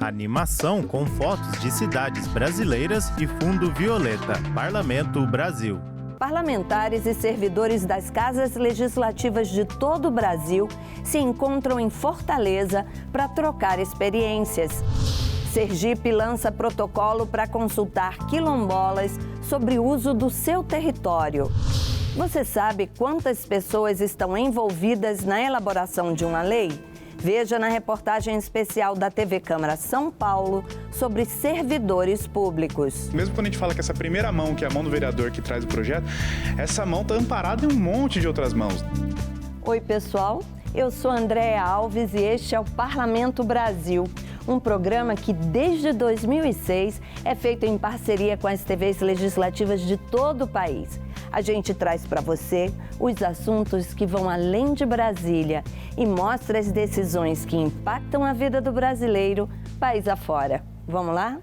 Animação com fotos de cidades brasileiras e fundo violeta. Parlamento Brasil. Parlamentares e servidores das casas legislativas de todo o Brasil se encontram em Fortaleza para trocar experiências. Sergipe lança protocolo para consultar quilombolas sobre o uso do seu território. Você sabe quantas pessoas estão envolvidas na elaboração de uma lei? Veja na reportagem especial da TV Câmara São Paulo sobre servidores públicos. Mesmo quando a gente fala que essa primeira mão, que é a mão do vereador que traz o projeto, essa mão está amparada em um monte de outras mãos. Oi, pessoal. Eu sou Andréa Alves e este é o Parlamento Brasil, um programa que desde 2006 é feito em parceria com as TVs legislativas de todo o país. A gente traz para você os assuntos que vão além de Brasília e mostra as decisões que impactam a vida do brasileiro país afora. Vamos lá?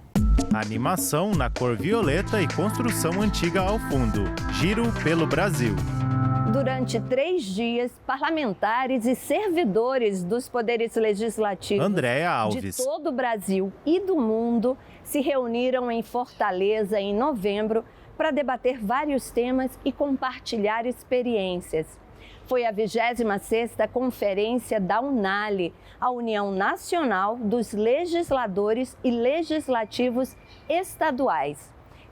Animação na cor violeta e construção antiga ao fundo. Giro pelo Brasil. Durante 3 dias, parlamentares e servidores dos poderes legislativos Andréa Alves. de todo o Brasil e do mundo se reuniram em Fortaleza em novembro para debater vários temas e compartilhar experiências. Foi a 26ª Conferência da UNALI, a União Nacional dos Legisladores e Legislativos Estaduais.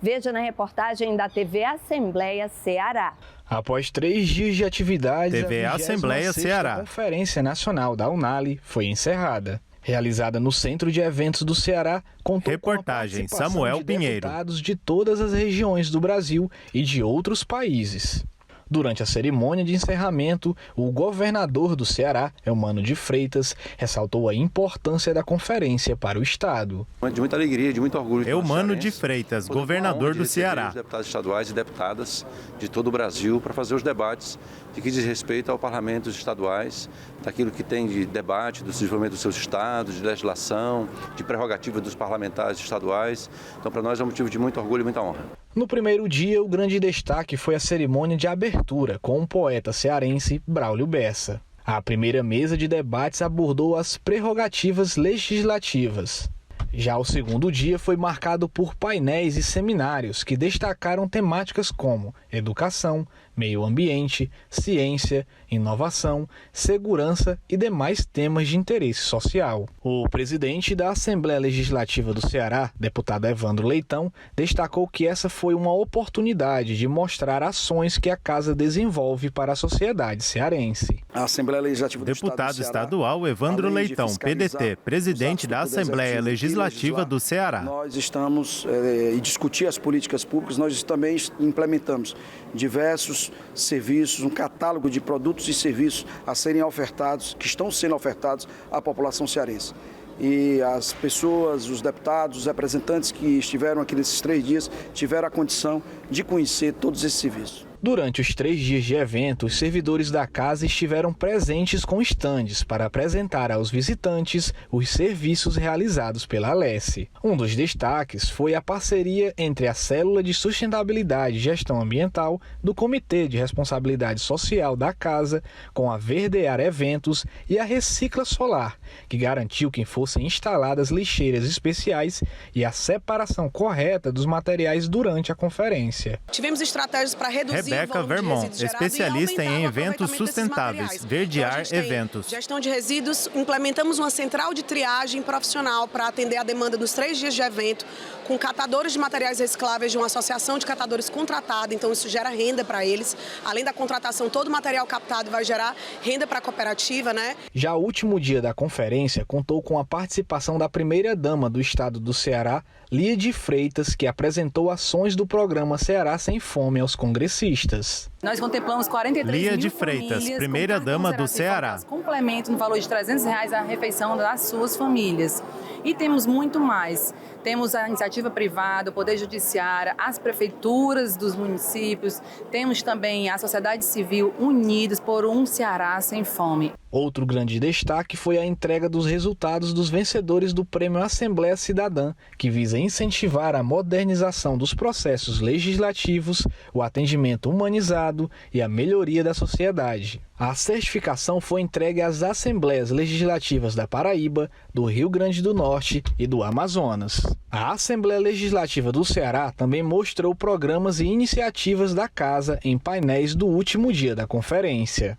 Veja na reportagem da TV Assembleia Ceará. Após 3 dias de atividades, TV Assembleia Ceará. A Conferência Nacional da UNALI foi encerrada. Realizada no Centro de Eventos do Ceará, contou reportagem com a participação Samuel de Pinheiro. deputados de todas as regiões do Brasil e de outros países. Durante a cerimônia de encerramento, o governador do Ceará, Eumano de Freitas, ressaltou a importância da conferência para o Estado. De muita alegria, de muito orgulho. Eumano de Freitas, governador do Ceará. Os deputados estaduais e deputadas de todo o Brasil para fazer os debates de que diz respeito ao parlamento estaduais, daquilo que tem de debate, do desenvolvimento dos seus estados, de legislação, de prerrogativa dos parlamentares estaduais. Então, para nós é um motivo de muito orgulho e muita honra. No primeiro dia, o grande destaque foi a cerimônia de abertura com o poeta cearense Braulio Bessa. A primeira mesa de debates abordou as prerrogativas legislativas. Já o segundo dia foi marcado por painéis e seminários que destacaram temáticas como educação, meio ambiente, ciência, inovação, segurança e demais temas de interesse social. O presidente da Assembleia Legislativa do Ceará, deputado Evandro Leitão, destacou que essa foi uma oportunidade de mostrar ações que a casa desenvolve para a sociedade cearense. A Assembleia Legislativa do Deputado Estado do Ceará, estadual Evandro Leitão, PDT, presidente da Assembleia Legislativa do Ceará. Nós estamos e discutir as políticas públicas, nós também implementamos diversos serviços, um catálogo de produtos e serviços a serem ofertados, que estão sendo ofertados à população cearense. E as pessoas, os deputados, os representantes que estiveram aqui nesses 3 dias, tiveram a condição de conhecer todos esses serviços. Durante os 3 dias de evento, os servidores da casa estiveram presentes com estandes para apresentar aos visitantes os serviços realizados pela Alesse. Um dos destaques foi a parceria entre a Célula de Sustentabilidade e Gestão Ambiental do Comitê de Responsabilidade Social da Casa com a Verdear Eventos e a Recicla Solar, que garantiu que fossem instaladas lixeiras especiais e a separação correta dos materiais durante a conferência. Tivemos estratégias para reduzir Rebeca Vermont, especialista em eventos sustentáveis, Verdear Eventos. Gestão de resíduos, implementamos uma central de triagem profissional para atender a demanda dos 3 dias de evento, com catadores de materiais recicláveis de uma associação de catadores contratada, então isso gera renda para eles. Além da contratação, todo o material captado vai gerar renda para a cooperativa, né? Já o último dia da conferência contou com a participação da primeira-dama do estado do Ceará, Lia de Freitas, que apresentou ações do programa Ceará Sem Fome aos congressistas. Nós contemplamos 43 Lia mil de Freitas, famílias primeira-dama do Ceará. Complemento no valor de R$300 a refeição das suas famílias. E temos muito mais. Temos a iniciativa privada, o Poder Judiciário, as prefeituras dos municípios, temos também a sociedade civil unidos por um Ceará sem fome. Outro grande destaque foi a entrega dos resultados dos vencedores do Prêmio Assembleia Cidadã, que visa incentivar a modernização dos processos legislativos, o atendimento humanizado e a melhoria da sociedade. A certificação foi entregue às Assembleias Legislativas da Paraíba, do Rio Grande do Norte e do Amazonas. A Assembleia Legislativa do Ceará também mostrou programas e iniciativas da Casa em painéis do último dia da conferência.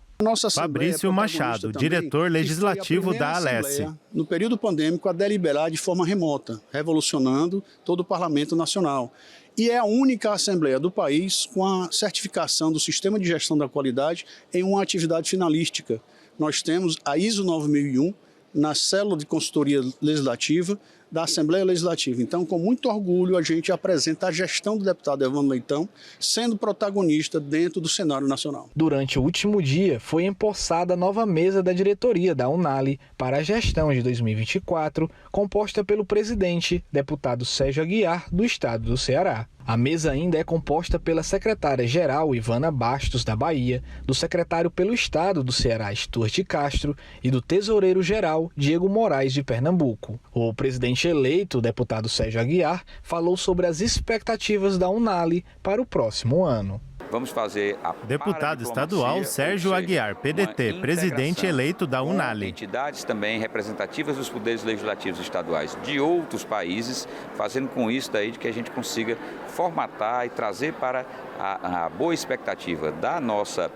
Fabrício Machado, diretor legislativo da Alesse. No período pandêmico, a deliberar de forma remota, revolucionando todo o Parlamento Nacional. E é a única Assembleia do país com a certificação do Sistema de Gestão da Qualidade em uma atividade finalística. Nós temos a ISO 9001 na célula de consultoria legislativa da Assembleia Legislativa. Então, com muito orgulho, a gente apresenta a gestão do deputado Evandro Leitão sendo protagonista dentro do cenário nacional. Durante o último dia, foi empossada a nova mesa da diretoria da Unali para a gestão de 2024, composta pelo presidente, deputado Sérgio Aguiar, do estado do Ceará. A mesa ainda é composta pela secretária-geral Ivana Bastos, da Bahia, do secretário pelo estado do Ceará, Stuart Castro, e do tesoureiro-geral, Diego Moraes, de Pernambuco. O presidente eleito, o deputado Sérgio Aguiar, falou sobre as expectativas da Unali para o próximo ano. Vamos fazer a Deputado estadual Sérgio Aguiar, PDT, presidente eleito da Unali. Entidades também representativas dos poderes legislativos estaduais de outros países, fazendo com isso daí de que a gente consiga formatar e trazer para a boa expectativa da nossa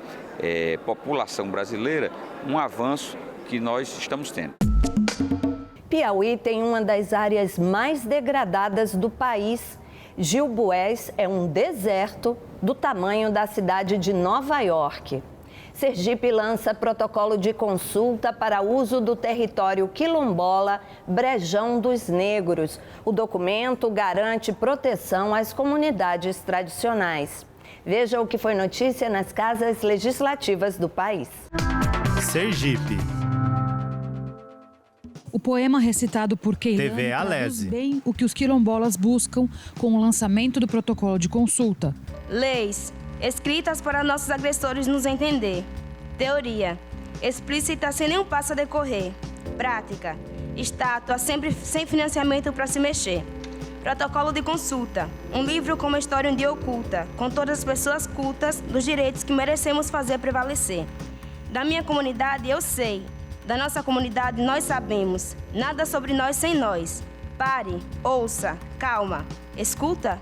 população brasileira um avanço que nós estamos tendo. Piauí tem uma das áreas mais degradadas do país. Gilboés é um deserto do tamanho da cidade de Nova York. Sergipe lança protocolo de consulta para uso do território quilombola Brejão dos Negros. O documento garante proteção às comunidades tradicionais. Veja o que foi notícia nas casas legislativas do país. Sergipe. O poema recitado por Keilane traduz bem o que os quilombolas buscam com o lançamento do protocolo de consulta. Leis, escritas para nossos agressores nos entender. Teoria, explícita sem nenhum passo a decorrer. Prática, estátua sempre sem financiamento para se mexer. Protocolo de consulta, um livro com uma história um dia oculta, com todas as pessoas cultas dos direitos que merecemos fazer prevalecer. Da minha comunidade eu sei. Da nossa comunidade nós sabemos, nada sobre nós sem nós. Pare, ouça, calma, escuta.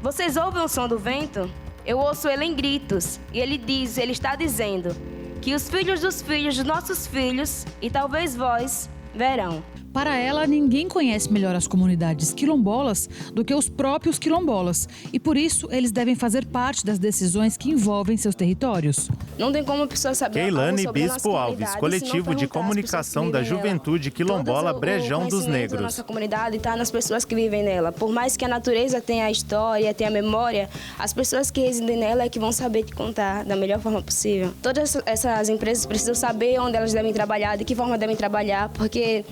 Vocês ouvem o som do vento? Eu ouço ele em gritos, e ele está dizendo, que os filhos dos nossos filhos, e talvez vós, verão. Para ela, ninguém conhece melhor as comunidades quilombolas do que os próprios quilombolas. E por isso, eles devem fazer parte das decisões que envolvem seus territórios. Não tem como a pessoa saber Keilane Bispo Alves, coletivo de comunicação da juventude quilombola Brejão dos Negros. Nossa comunidade está nas pessoas que vivem nela. Por mais que a natureza tenha a história, tenha a memória, as pessoas que residem nela é que vão saber te contar da melhor forma possível. Todas essas empresas precisam saber onde elas devem trabalhar, de que forma devem trabalhar, porque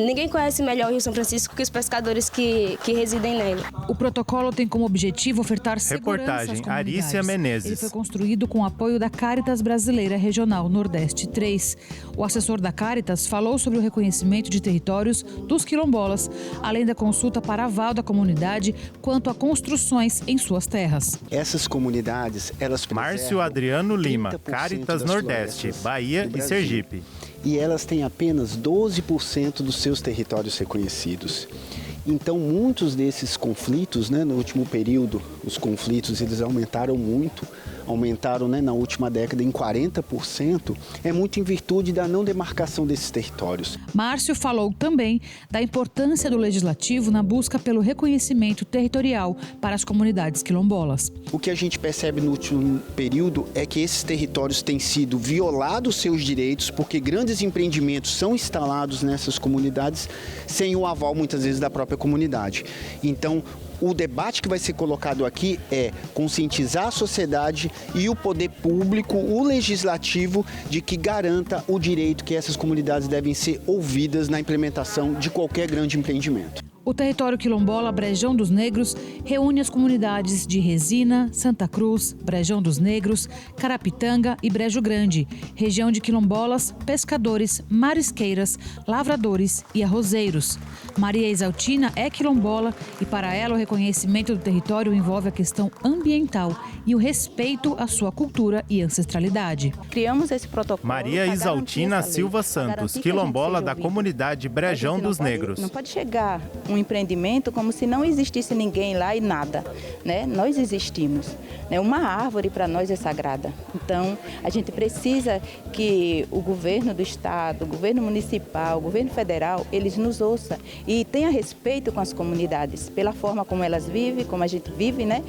ninguém conhece melhor o Rio São Francisco que os pescadores que residem nele. O protocolo tem como objetivo ofertar segurança às comunidades. Arícia Menezes. Ele foi construído com o apoio da Cáritas Brasileira Regional Nordeste 3. O assessor da Cáritas falou sobre o reconhecimento de territórios dos quilombolas, além da consulta para aval da comunidade quanto a construções em suas terras. Essas comunidades, elas Márcio Adriano Lima, Cáritas Nordeste, Bahia e Sergipe. E elas têm apenas 12% dos seus territórios reconhecidos. Então, muitos desses conflitos, no último período, os conflitos eles aumentaram muito, na última década em 40%, é muito em virtude da não demarcação desses territórios. Márcio falou também da importância do legislativo na busca pelo reconhecimento territorial para as comunidades quilombolas. O que a gente percebe no último período é que esses territórios têm sido violados seus direitos porque grandes empreendimentos são instalados nessas comunidades sem o aval, muitas vezes, da própria comunidade. Então, o debate que vai ser colocado aqui é conscientizar a sociedade e o poder público, o legislativo, de que garanta o direito que essas comunidades devem ser ouvidas na implementação de qualquer grande empreendimento. O território quilombola Brejão dos Negros reúne as comunidades de Resina, Santa Cruz, Brejão dos Negros, Carapitanga e Brejo Grande, região de quilombolas, pescadores, marisqueiras, lavradores e arrozeiros. Maria Exaltina é quilombola e para ela o reconhecimento do território envolve a questão ambiental e o respeito à sua cultura e ancestralidade. Criamos esse protocolo. Maria Exaltina Silva Santos, quilombola da comunidade Brejão dos Negros. Não pode chegar um empreendimento como se não existisse ninguém lá e nada, né? Nós existimos, né? Uma árvore para nós é sagrada. Então, a gente precisa que o governo do estado, o governo municipal, o governo federal, eles nos ouçam e tenha respeito com as comunidades, pela forma como elas vivem, como a gente vive, né?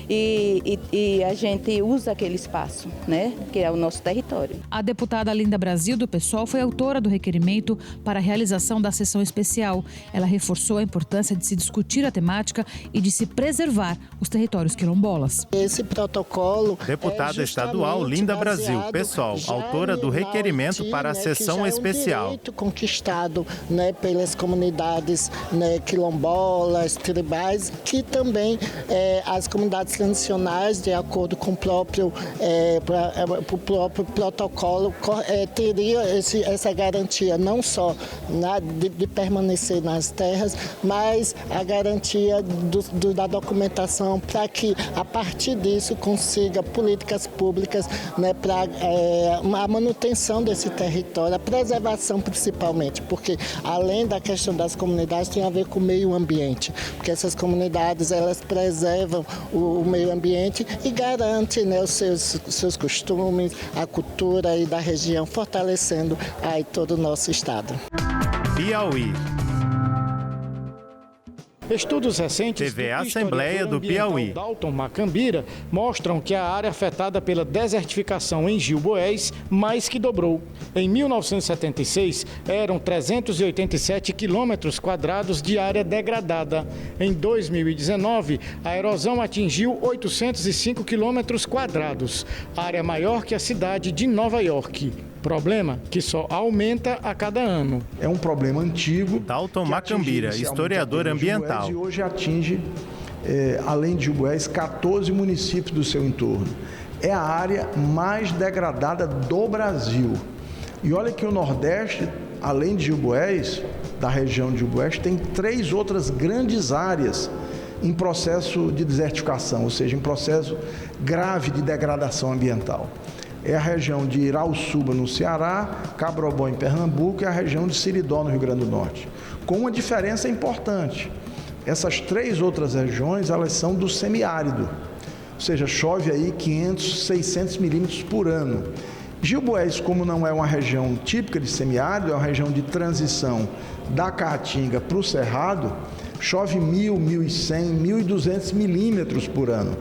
E a gente usa aquele espaço, né? Que é o nosso território. A deputada Linda Brasil, do PSOL, foi autora do requerimento para a realização da sessão especial. Ela reforçou a importância de se discutir a temática e de se preservar os territórios quilombolas. Esse protocolo Deputada estadual Linda Brasil, PSOL, autora do requerimento para a sessão especial. Um direito conquistado, né, pelas comunidades, né, quilombolas, tribais, que também as comunidades tradicionais, de acordo com o próprio protocolo, teria essa garantia não só de permanecer nas terras, mas a garantia da documentação para que, a partir disso, consiga políticas públicas, né, para a manutenção desse território, a preservação principalmente, porque além da questão das comunidades tem a ver com o meio ambiente, porque essas comunidades elas preservam o meio ambiente e garantem, né, os seus costumes, a cultura aí da região, fortalecendo aí todo o nosso estado. Piauí. Estudos recentes TV Assembleia do Piauí. Dalton Macambira mostram que a área afetada pela desertificação em Gilboés mais que dobrou. Em 1976, eram 387 quilômetros quadrados de área degradada. Em 2019, a erosão atingiu 805 quilômetros quadrados, área maior que a cidade de Nova York. Problema que só aumenta a cada ano. É um problema antigo. Dalton Macambira, historiador ambiental. E hoje atinge, além de Gilboés, 14 municípios do seu entorno. É a área mais degradada do Brasil. E olha que o Nordeste, além de Gilboés, da região de Gilboés, tem 3 outras grandes áreas em processo de desertificação, ou seja, em processo grave de degradação ambiental. É a região de Irauçuba, no Ceará, Cabrobó, em Pernambuco, e a região de Siridó, no Rio Grande do Norte. Com uma diferença importante. Essas 3 outras regiões, elas são do semiárido. Ou seja, chove aí 500, 600 milímetros por ano. Gilboés, como não é uma região típica de semiárido, é uma região de transição da Caatinga para o Cerrado, chove 1.000, 1.100, 1.200 milímetros por ano.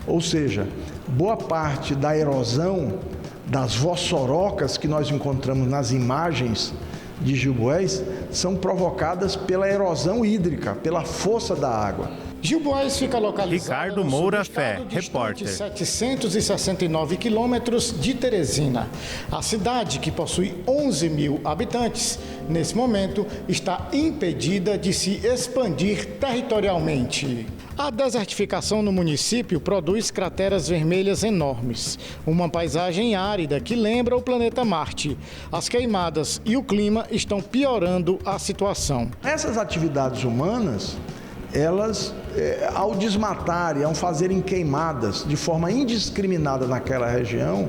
Ou seja, boa parte da erosão das vossorocas que nós encontramos nas imagens de Gilboés são provocadas pela erosão hídrica, pela força da água. Gilboés fica localizado Ricardo Moura Fé, repórter. 769 quilômetros de Teresina. A cidade, que possui 11 mil habitantes, nesse momento está impedida de se expandir territorialmente. A desertificação no município produz crateras vermelhas enormes, uma paisagem árida que lembra o planeta Marte. As queimadas e o clima estão piorando a situação. Essas atividades humanas, elas, ao desmatarem, ao fazerem queimadas de forma indiscriminada naquela região,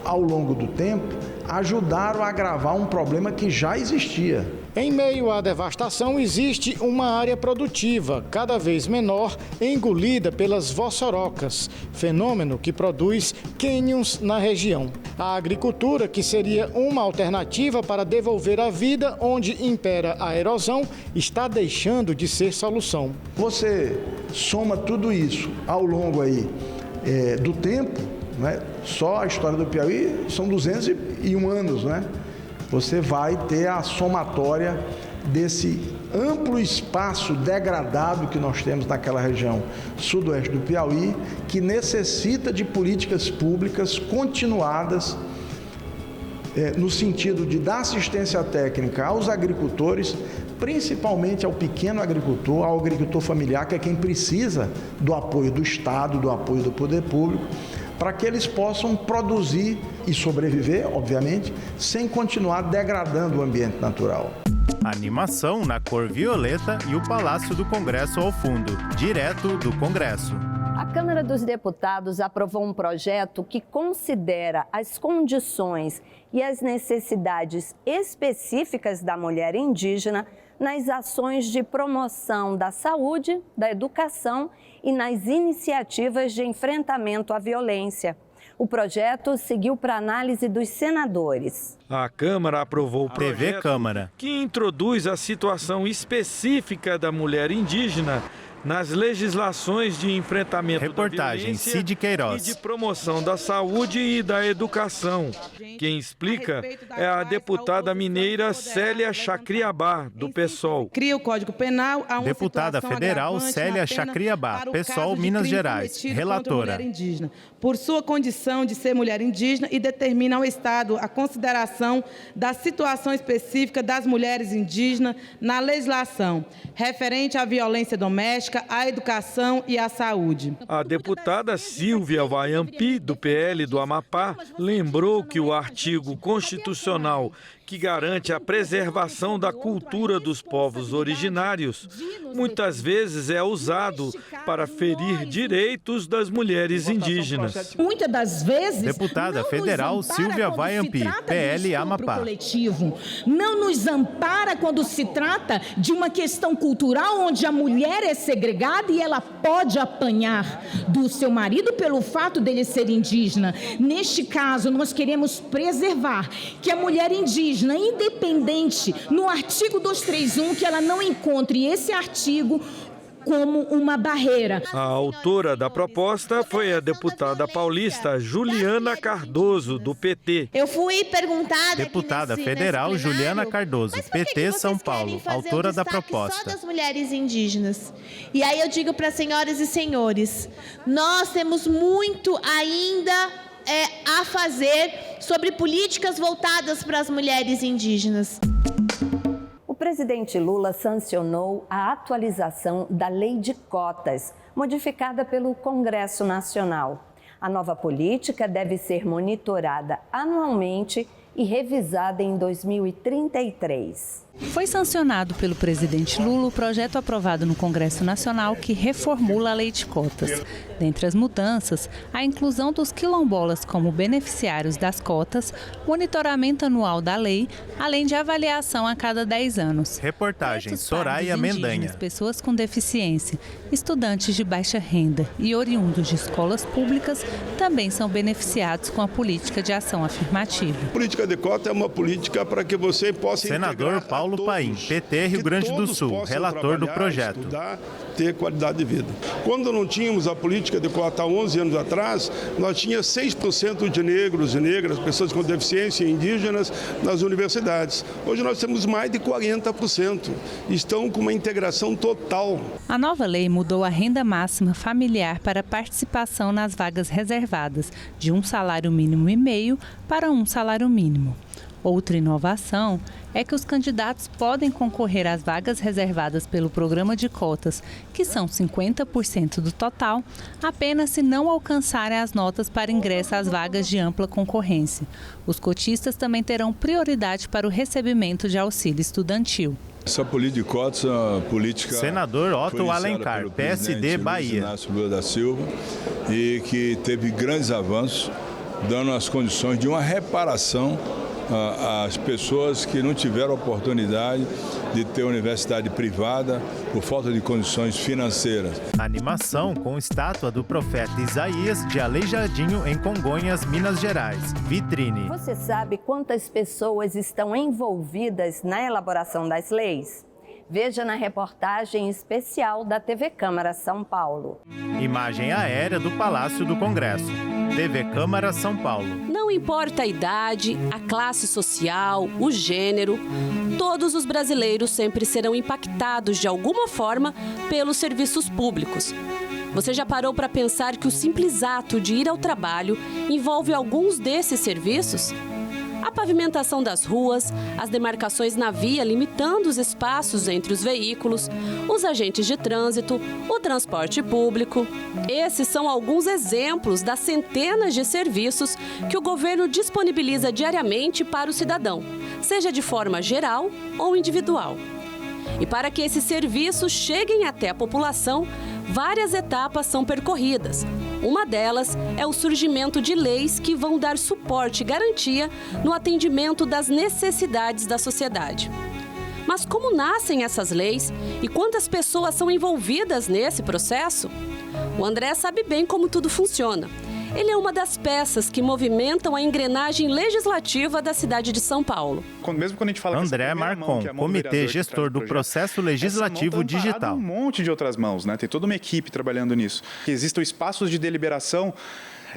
ao longo do tempo, ajudaram a agravar um problema que já existia. Em meio à devastação, existe uma área produtiva, cada vez menor, engolida pelas vossorocas, fenômeno que produz cânions na região. A agricultura, que seria uma alternativa para devolver a vida onde impera a erosão, está deixando de ser solução. Você soma tudo isso ao longo aí, do tempo, né? Só a história do Piauí são 201 anos, né? Você vai ter a somatória desse amplo espaço degradado que nós temos naquela região sudoeste do Piauí, que necessita de políticas públicas continuadas no sentido de dar assistência técnica aos agricultores principalmente ao pequeno agricultor, ao agricultor familiar, que é quem precisa do apoio do Estado, do apoio do poder público, para que eles possam produzir e sobreviver, obviamente, sem continuar degradando o ambiente natural. Animação na cor violeta e o Palácio do Congresso ao fundo, direto do Congresso. A Câmara dos Deputados aprovou um projeto que considera as condições e as necessidades específicas da mulher indígena nas ações de promoção da saúde, da educação e nas iniciativas de enfrentamento à violência. O projeto seguiu para análise dos senadores. A Câmara aprovou o projeto TV Câmara, que introduz a situação específica da mulher indígena nas legislações de enfrentamento reportagem, da violência Cid Queiroz. E de promoção da saúde e da educação. Quem explica é a deputada mineira Célia Chacriabá, do PSOL. Cria o Código Penal a uma deputada federal Célia Chacriabá, PSOL Minas Gerais, relatora. Por sua condição de ser mulher indígena e determina ao Estado a consideração da situação específica das mulheres indígenas na legislação referente à violência doméstica, à educação e à saúde. A deputada Silvia Vaiampi, do PL do Amapá, lembrou que o artigo constitucional que garante a preservação da cultura dos povos originários, muitas vezes é usado para ferir direitos das mulheres indígenas. Muitas das vezes, deputada federal Silvia Vaiampi, PL Amapá. Coletivo. Não nos ampara quando se trata de uma questão cultural onde a mulher é segregada e ela pode apanhar do seu marido pelo fato dele ser indígena. Neste caso, nós queremos preservar que a mulher indígena, independente, no artigo 231, que ela não encontre esse artigo como uma barreira. A autora da proposta foi a deputada paulista Juliana Cardoso, do PT. Eu fui perguntada... Deputada federal Juliana Cardoso, PT São Paulo, autora da proposta. Só das mulheres indígenas. E aí eu digo para as senhoras e senhores, nós temos muito ainda a fazer sobre políticas voltadas para as mulheres indígenas. O presidente Lula sancionou a atualização da Lei de Cotas, modificada pelo Congresso Nacional. A nova política deve ser monitorada anualmente e revisada em 2033. Foi sancionado pelo presidente Lula o projeto aprovado no Congresso Nacional que reformula a Lei de Cotas. Dentre as mudanças, a inclusão dos quilombolas como beneficiários das cotas, monitoramento anual da lei, além de avaliação a cada 10 anos. Reportagem Soraya Mendanha. Pessoas com deficiência, estudantes de baixa renda e oriundos de escolas públicas também são beneficiados com a política de ação afirmativa. A política de cota é uma política para que você possa Senador Paulo Paim, PT Rio Grande do Sul, relator do projeto. Estudar, ter qualidade de vida. Quando não tínhamos a política de cota há 11 anos atrás, nós tínhamos 6% de negros e negras, pessoas com deficiência e indígenas nas universidades. Hoje nós temos mais de 40%. Estão com uma integração total. A nova lei mudou a renda máxima familiar para participação nas vagas reservadas, de um salário mínimo e meio para um salário mínimo. Outra inovação é que os candidatos podem concorrer às vagas reservadas pelo programa de cotas, que são 50% do total, apenas se não alcançarem as notas para ingresso às vagas de ampla concorrência. Os cotistas também terão prioridade para o recebimento de auxílio estudantil. Essa política de cotas é uma política... Senador Otto Alencar, PSD Bahia. Inácio Lula da Silva, e que teve grandes avanços, dando as condições de uma reparação às pessoas que não tiveram oportunidade de ter universidade privada por falta de condições financeiras. Animação com estátua do profeta Isaías de Aleijadinho, em Congonhas, Minas Gerais. Vitrine. Você sabe quantas pessoas estão envolvidas na elaboração das leis? Veja na reportagem especial da TV Câmara São Paulo. Imagem aérea do Palácio do Congresso. TV Câmara São Paulo. Não importa a idade, a classe social, o gênero, todos os brasileiros sempre serão impactados de alguma forma pelos serviços públicos. Você já parou para pensar que o simples ato de ir ao trabalho envolve alguns desses serviços? A pavimentação das ruas, as demarcações na via limitando os espaços entre os veículos, os agentes de trânsito, o transporte público. Esses são alguns exemplos das centenas de serviços que o governo disponibiliza diariamente para o cidadão, seja de forma geral ou individual. E para que esses serviços cheguem até a população, várias etapas são percorridas. Uma delas é o surgimento de leis que vão dar suporte e garantia no atendimento das necessidades da sociedade. Mas como nascem essas leis e quantas pessoas são envolvidas nesse processo? O André sabe bem como tudo funciona. Ele é uma das peças que movimentam a engrenagem legislativa da cidade de São Paulo. Mesmo quando a gente fala André Marcon, Comitê Gestor do Processo Legislativo Digital. Um monte de outras mãos, né? Tem toda uma equipe trabalhando nisso. Que existam espaços de deliberação.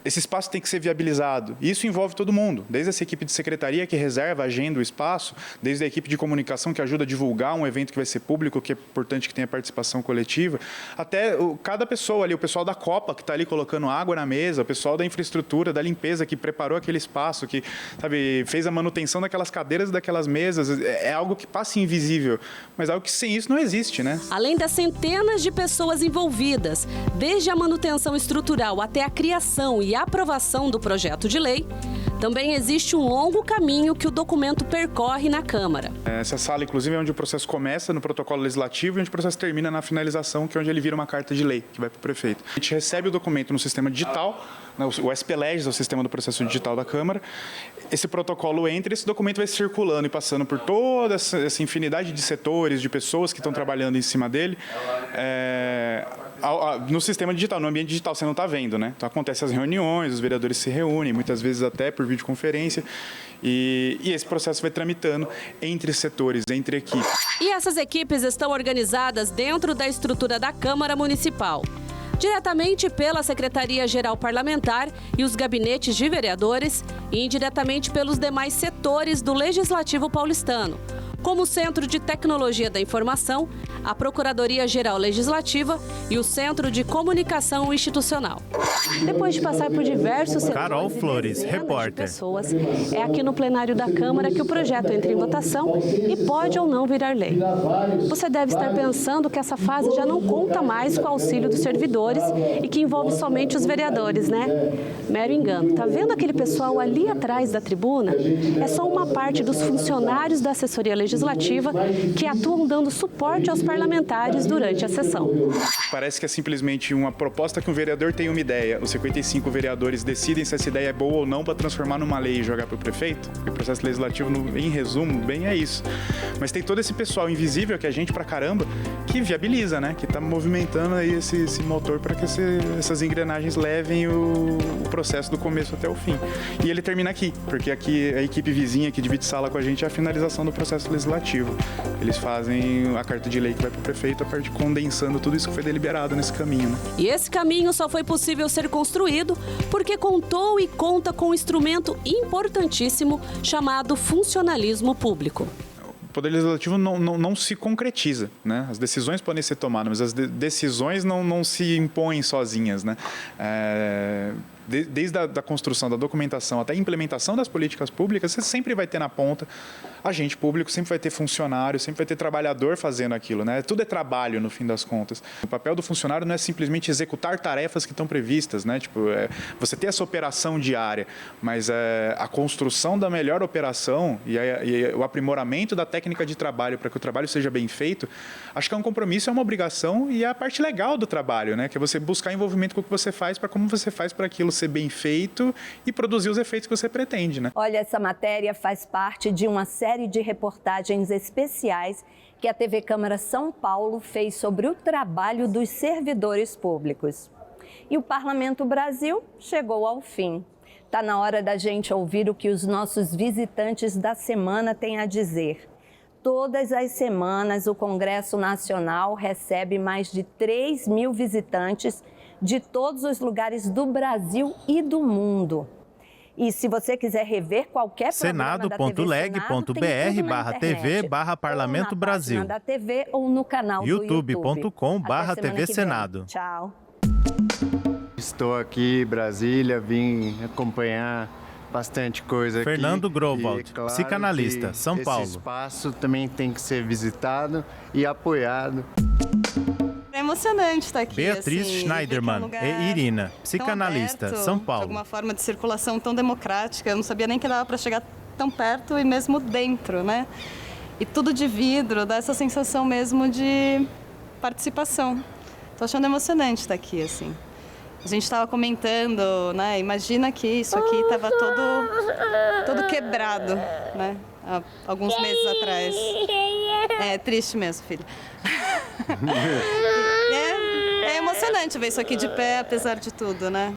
Esse espaço tem que ser viabilizado. E isso envolve todo mundo, desde essa equipe de secretaria que reserva, agenda o espaço, desde a equipe de comunicação que ajuda a divulgar um evento que vai ser público, que é importante que tenha participação coletiva, até cada pessoa ali, o pessoal da Copa que está ali colocando água na mesa, o pessoal da infraestrutura, da limpeza que preparou aquele espaço, que fez a manutenção daquelas cadeiras e daquelas mesas. É algo que passa invisível, mas algo que sem isso não existe, né? Além das centenas de pessoas envolvidas, desde a manutenção estrutural até a criação e aprovação do projeto de lei, também existe um longo caminho que o documento percorre na Câmara. Essa sala, inclusive, é onde o processo começa no protocolo legislativo e onde o processo termina na finalização, que é onde ele vira uma carta de lei, que vai para o prefeito. A gente recebe o documento no sistema digital, o SPLegis é o sistema do processo digital da Câmara. Esse protocolo entra e esse documento vai circulando e passando por toda essa infinidade de setores, de pessoas que estão trabalhando em cima dele. No sistema digital, no ambiente digital, você não está vendo, né? Então acontecem as reuniões, os vereadores se reúnem, muitas vezes até por videoconferência, e esse processo vai tramitando entre setores, entre equipes. E essas equipes estão organizadas dentro da estrutura da Câmara Municipal, diretamente pela Secretaria-Geral Parlamentar e os gabinetes de vereadores, e indiretamente pelos demais setores do Legislativo paulistano, como o Centro de Tecnologia da Informação, a Procuradoria-Geral Legislativa e o Centro de Comunicação Institucional. Depois de passar por diversos setores Carol Flores, repórter. Pessoas, é aqui no plenário da Câmara que o projeto entra em votação e pode ou não virar lei. Você deve estar pensando que essa fase já não conta mais com o auxílio dos servidores e que envolve somente os vereadores, né? Mero engano. Tá vendo aquele pessoal ali atrás da tribuna? É só uma parte dos funcionários da assessoria legislativa que atuam dando suporte aos parlamentares durante a sessão. Parece que é simplesmente uma proposta que um vereador tem uma ideia. Os 55 vereadores decidem se essa ideia é boa ou não para transformar numa lei e jogar para o prefeito. E o processo legislativo, em resumo, bem é isso. Mas tem todo esse pessoal invisível, que é gente pra caramba, que viabiliza, né? Que está movimentando aí esse motor para que essas engrenagens levem o processo do começo até o fim. E ele termina aqui, porque aqui a equipe vizinha que divide sala com a gente é a finalização do processo legislativo. Eles fazem a carta de lei que vai para o prefeito, a parte condensando tudo isso que foi deliberado nesse caminho, né? E esse caminho só foi possível ser construído porque contou e conta com um instrumento importantíssimo chamado funcionalismo público. O Poder Legislativo não se concretiza, né? As decisões podem ser tomadas, mas as decisões não se impõem sozinhas, né? Desde a construção da documentação até a implementação das políticas públicas, você sempre vai ter na ponta agente público, sempre vai ter funcionário, sempre vai ter trabalhador fazendo aquilo, né? Tudo é trabalho, no fim das contas. O papel do funcionário não é simplesmente executar tarefas que estão previstas, né? Tipo, você tem essa operação diária, mas a construção da melhor operação e o aprimoramento da técnica de trabalho para que o trabalho seja bem feito, acho que é um compromisso, é uma obrigação e é a parte legal do trabalho, né? Que é você buscar envolvimento com o que você faz, para como você faz para aquilo ser bem feito e produzir os efeitos que você pretende, né? Olha, essa matéria faz parte de uma série de reportagens especiais que a TV Câmara São Paulo fez sobre o trabalho dos servidores públicos. E o Parlamento Brasil chegou ao fim. Está na hora da gente ouvir o que os nossos visitantes da semana têm a dizer. Todas as semanas, o Congresso Nacional recebe mais de 3 mil visitantes de todos os lugares do Brasil e do mundo. E se você quiser rever qualquer programa da TV Senado, senado.leg.br/Parlamento Brasil. Da TV ou no canal do YouTube. youtube.com/TV Senado. Tchau. Estou aqui em Brasília, vim acompanhar bastante coisa aqui. Fernando Grovald, E, claro, psicanalista, São Paulo. Esse espaço também tem que ser visitado e apoiado. É emocionante estar aqui. Beatriz assim, Schneiderman e Irina, psicanalista, aberto, São Paulo. De alguma forma de circulação tão democrática, eu não sabia nem que dava para chegar tão perto e mesmo dentro, né? E tudo de vidro, dá essa sensação mesmo de participação. Tô achando emocionante estar aqui, assim. A gente estava comentando, né? Imagina que isso aqui estava todo quebrado, né? Há alguns meses atrás. É triste mesmo, filho. É emocionante ver isso aqui de pé, apesar de tudo, né?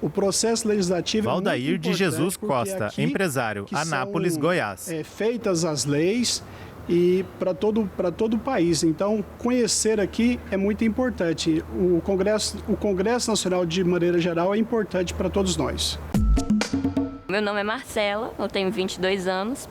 O processo legislativo Valdair é muito de Jesus importante, Costa, aqui empresário, Anápolis, são, Goiás. Feitas as leis e para todo o país. Então, conhecer aqui é muito importante. O Congresso Nacional, de maneira geral, é importante para todos nós. Meu nome é Marcela, eu tenho 22 anos,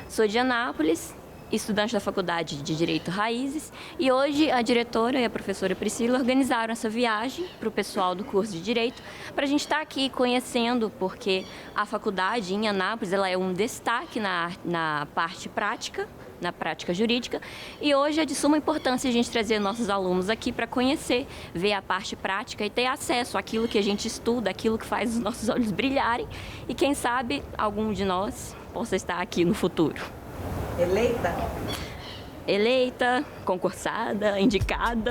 sou de Anápolis, estudante da Faculdade de Direito Raízes, e hoje a diretora e a professora Priscila organizaram essa viagem para o pessoal do curso de Direito, para a gente estar aqui conhecendo, porque a faculdade em Anápolis ela é um destaque na parte prática, na prática jurídica, e hoje é de suma importância a gente trazer nossos alunos aqui para conhecer, ver a parte prática e ter acesso àquilo que a gente estuda, aquilo que faz os nossos olhos brilharem, e quem sabe algum de nós possa estar aqui no futuro. Eleita? Eleita, concursada, indicada,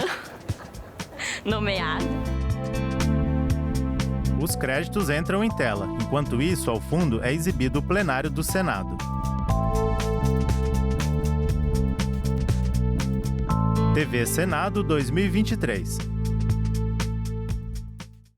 nomeada. Os créditos entram em tela. Enquanto isso, ao fundo é exibido o plenário do Senado. TV Senado 2023.